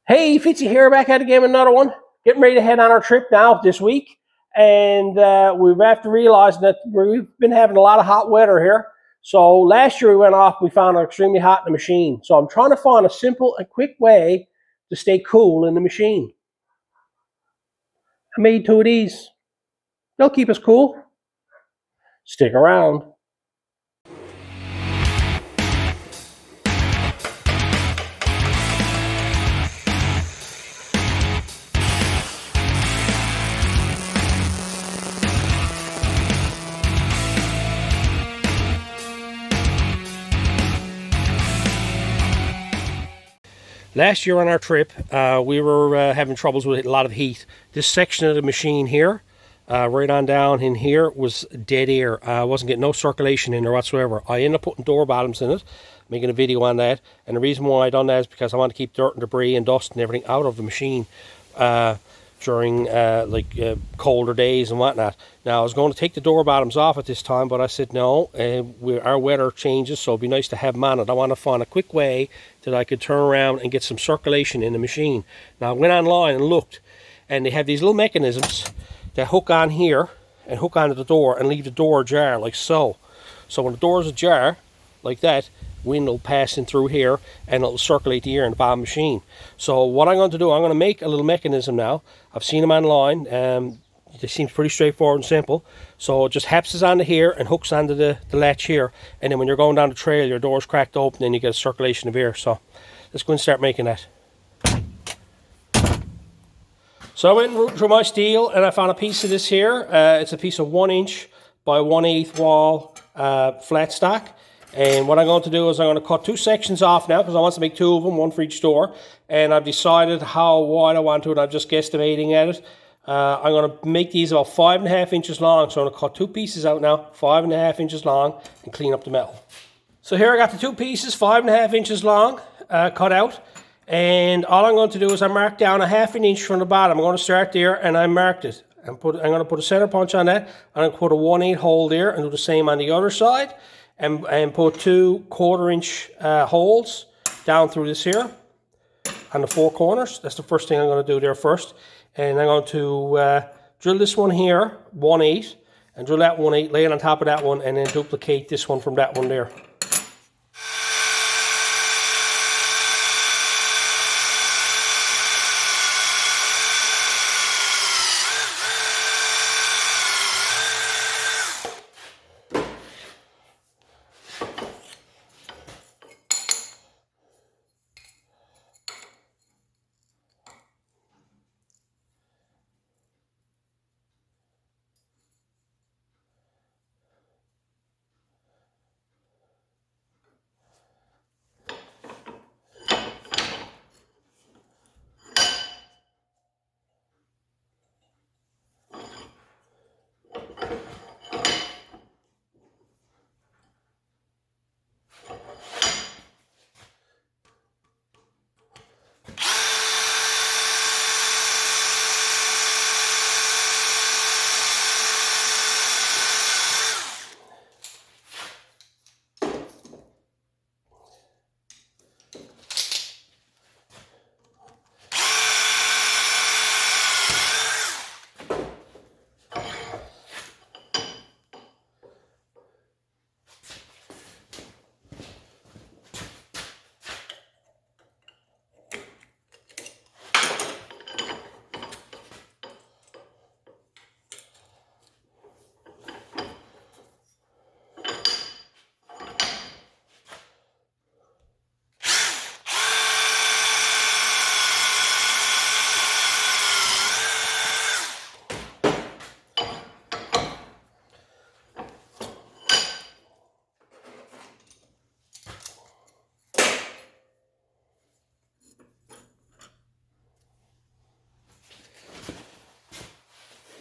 Hey, Fitzy here, back at it again with another one. Getting ready to head on our trip now this week. And we've have to realize that we've been having a lot of hot weather here. So last year we went off, we found it extremely hot in the machine. So I'm trying to find a simple and quick way to stay cool in the machine. I made two of these. They'll keep us cool. Stick around. Last year on our trip, we were having troubles with a lot of heat. This section of the machine here, right on down in here, was dead air. I wasn't getting no circulation in there whatsoever. I ended up putting door bottoms in it, making a video on that. And the reason why I done that is because I want to keep dirt and debris and dust and everything out of the machine during colder days and whatnot. Now I was going to take the door bottoms off at this time, but I said no, our weather changes, so it'd be nice to have them on it. I want to find a quick way that I could turn around and get some circulation in the machine. Now I went online and looked, and they have these little mechanisms that hook on here and hook onto the door and leave the door ajar like so. So when the door is ajar like that, wind will pass in through here and it'll circulate the air in the bottom machine. So what I'm going to do, I'm going to make a little mechanism now. I've seen them online. It seems pretty straightforward and simple. So it just hapses onto here and hooks onto the latch here, and then when you're going down the trail, your door's cracked open and you get a circulation of air. So let's go and start making that. So I went through my steel and I found a piece of this here. It's a piece of 1 inch by 1/8 wall flat stock. And what I'm going to do is I'm going to cut two sections off now, because I want to make two of them, one for each door. And I've decided how wide I want to, and I'm just guesstimating at it. I'm going to make these about 5.5 inches long. So I'm going to cut two pieces out now, 5.5 inches long, and clean up the metal. So here I got the two pieces, 5.5 inches long, cut out. And all I'm going to do is I mark down 1/2 inch from the bottom. I'm going to start there, and I marked it. I'm going to put a center punch on that. I'm going to put a 1/8 hole there and do the same on the other side. And put 2 1/4 inch holes down through this here on the 4 corners. That's the first thing I'm going to do there first. And I'm going to drill this one here, 1/8, and drill that 1/8, lay it on top of that one, and then duplicate this one from that one there.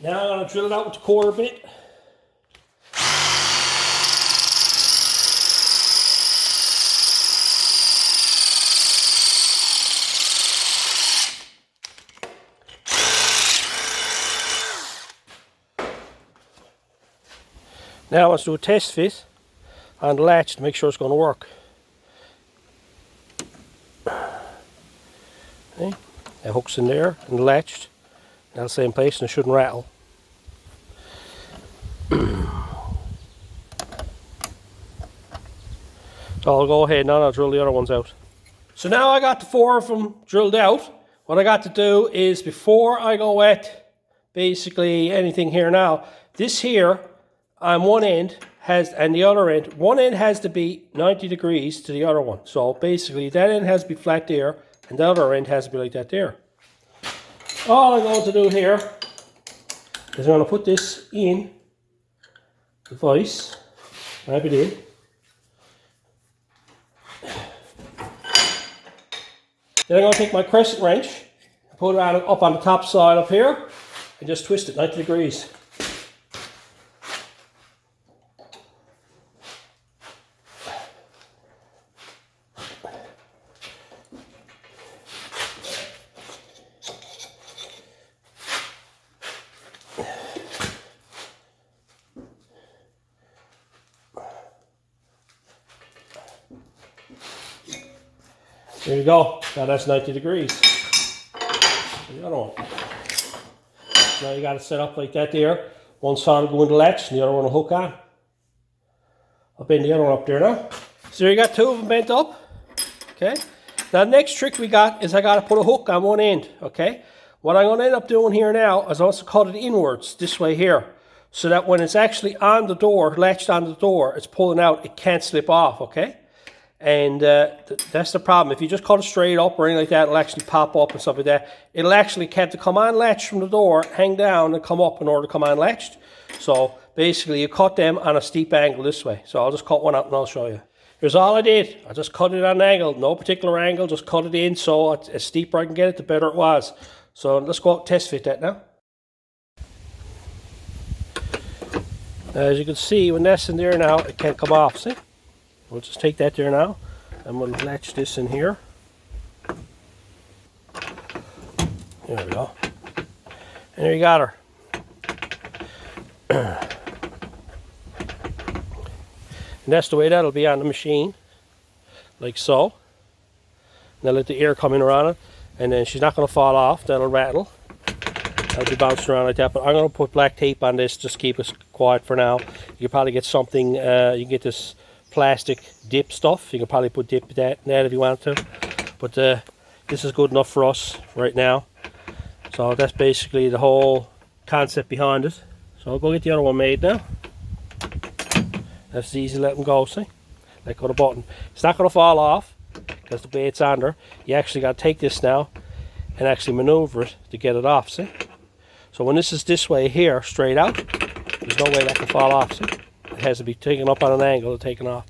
Now I'm going to drill it out with the 1/4 bit. Now let's do a test fit on the latch to make sure it's going to work. See? It hooks in there and latched. That'll stay in place and it shouldn't rattle. So I'll go ahead now and I'll drill the other ones out. So now I got the 4 of them drilled out. What I got to do is, before I go at basically anything here now, this here on one end has, and the other end, one end has to be 90 degrees to the other one. So basically that end has to be flat there and the other end has to be like that there. All I'm going to do here is I'm going to put this in the vise, wrap it in. Then I'm going to take my crescent wrench, put it up on the top side up here, and just twist it 90 degrees. There you go. Now that's 90 degrees. The other one. Now you got it set up like that there. One side will go in the latch and the other one will hook on. I'll bend the other one up there now. So you got 2 of them bent up. Okay. Now the next trick we got is I got to put a hook on one end. Okay. What I'm going to end up doing here now is also cut it inwards this way here, so that when it's actually on the door, latched on the door, it's pulling out, it can't slip off. Okay. And that's the problem. If you just cut it straight up or anything like that, it'll actually pop up and stuff like that. It'll actually have to come on latched from the door, hang down and come up in order to come on latched. So basically you cut them on a steep angle this way. So I'll just cut one out and I'll show you. Here's all I did. I just cut it on an angle, no particular angle, just cut it in so as steeper I can get it, the better it was. So let's go out and test fit that now. As you can see, when that's in there now, it can't come off, see? We'll just take that there now, and we'll latch this in here. There we go. And there you got her. And that's the way that'll be on the machine, like so. Now let the air come in around it, and then she's not going to fall off. That'll rattle. That'll be bouncing around like that. But I'm going to put black tape on this, just keep us quiet for now. You can probably get something. You can get this plastic dip stuff. You can probably put dip that if you want to, but this is good enough for us right now. So that's basically the whole concept behind it. So I'll go get the other one made now. That's easy, let them go, see? Let go of the button. It's not going to fall off because the way it's on there. You actually got to take this now and actually maneuver it to get it off, see? So when this is this way here, straight out, there's no way that can fall off, see? It has to be taken up on an angle and taken off.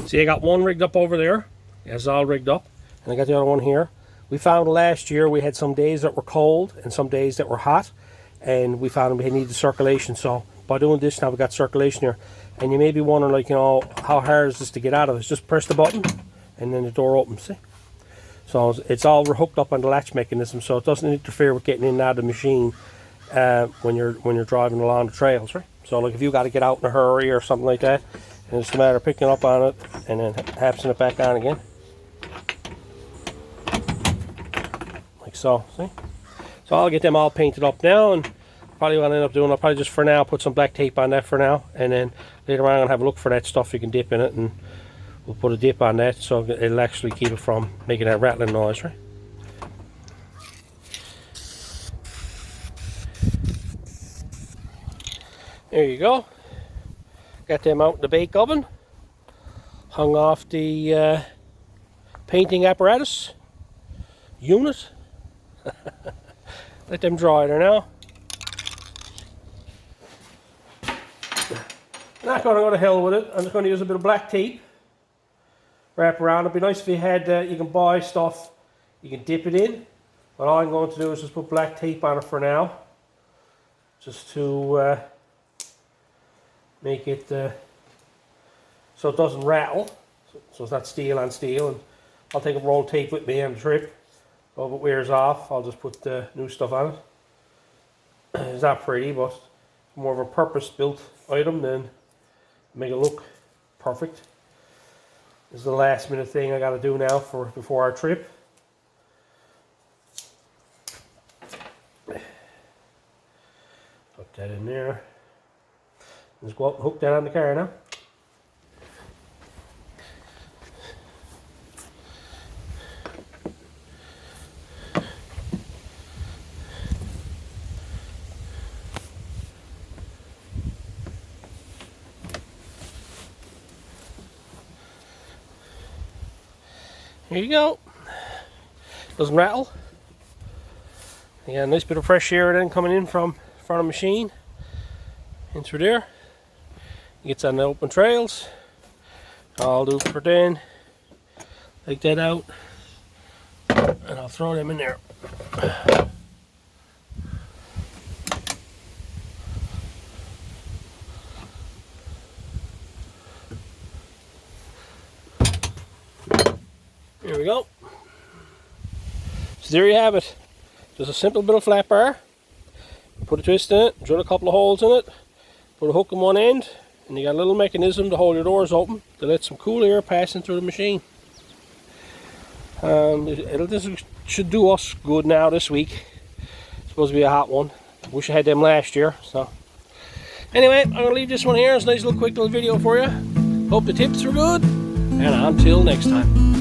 See, I got one rigged up over there. It's all rigged up. And I got the other one here. We found last year we had some days that were cold and some days that were hot. And we found we needed circulation. So by doing this now, we got circulation here. And you may be wondering, like, you know, how hard is this to get out of? It's just press the button and then the door opens, see? So it's all hooked up on the latch mechanism, so it doesn't interfere with getting in and out of the machine when you're driving along the trails, right? So like if you got to get out in a hurry or something like that, and it's a matter of picking up on it and then hapsing it back on again, like so. See? So I'll get them all painted up now, and probably what I end up doing, I'll probably just for now put some black tape on that for now, and then later on I'll have a look for that stuff you can dip in it, and we'll put a dip on that so it'll actually keep it from making that rattling noise, right? There you go. Got them out in the bake oven. Hung off the painting apparatus unit. Let them dry there now. I'm not going to go to hell with it. I'm just going to use a bit of black tape. Wrap around. It'd be nice if you had, you can buy stuff, you can dip it in. But all I'm going to do is just put black tape on it for now. Just to make it so it doesn't rattle. So it's not steel on steel. And I'll take a roll of tape with me on the trip. So if it wears off, I'll just put the new stuff on it. It's not pretty, but more of a purpose-built item than make it look perfect. This is the last minute thing I got to do now before our trip. Put that in there. Just go up and hook that on the car now. Here you go. Doesn't rattle. Yeah, nice bit of fresh air then coming in from front of the machine in through there. Gets on the open trails. I'll do for then. Take that out, and I'll throw them in there. There we go. So there you have it. Just a simple bit of flat bar. Put a twist in it, drill a couple of holes in it, put a hook in one end, and you got a little mechanism to hold your doors open to let some cool air pass in through the machine. This should do us good now this week. It's supposed to be a hot one. Wish I had them last year. So anyway, I'm gonna leave this one here. It's a nice little quick little video for you. Hope the tips were good, and until next time.